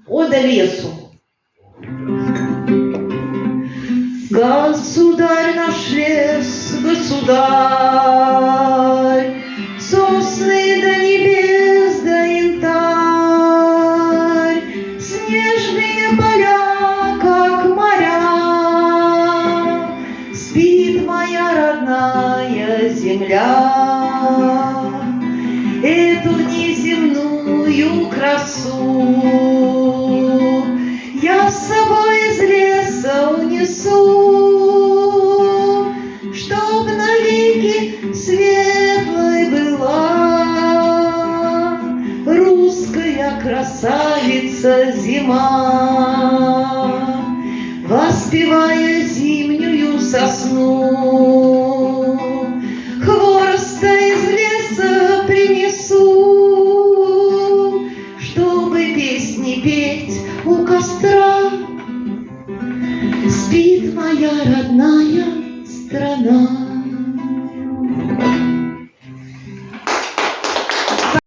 Ода лесу. Государь наш лес, государь, сосны до небес, до янтарь, снежные поля, как моря, спит моя родная земля. Эту неземную красу я с собой из леса унесу, чтоб навеки светлой была русская красавица зима, воспевая зимнюю сосну. Хвороста из леса принесу, чтобы песни петь у костра. Спит моя родная страна.